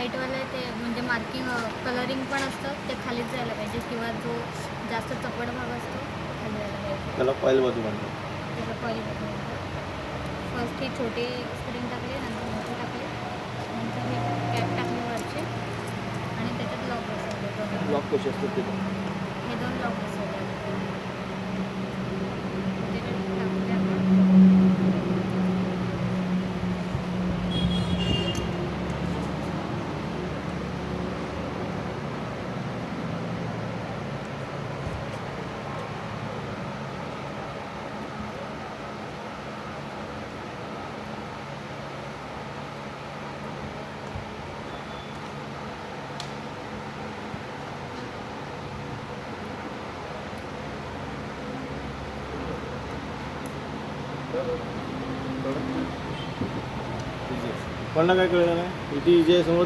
व्हाईटवालं ते म्हणजे marking colouring पण असतं ते खालीच जायला पाहिजे किंवा जो जास्त चपट भाग असतो तो खाली जायला पाहिजे. त्याला कॉईल बाजू म्हणतात. त्याचं कॉईल फर्स्ट ही छोटी स्प्रिंग टाकली, नंतर मोठी टाकली, नंतर हे कॅप टाकली वरचे आणि त्याच्यात लॉक बसवले. लॉक कसे असतात ते हे 2 लॉक बसवले. त्याच्यात टाकले आपण. पण काय कळलं नाही इथे जे समोर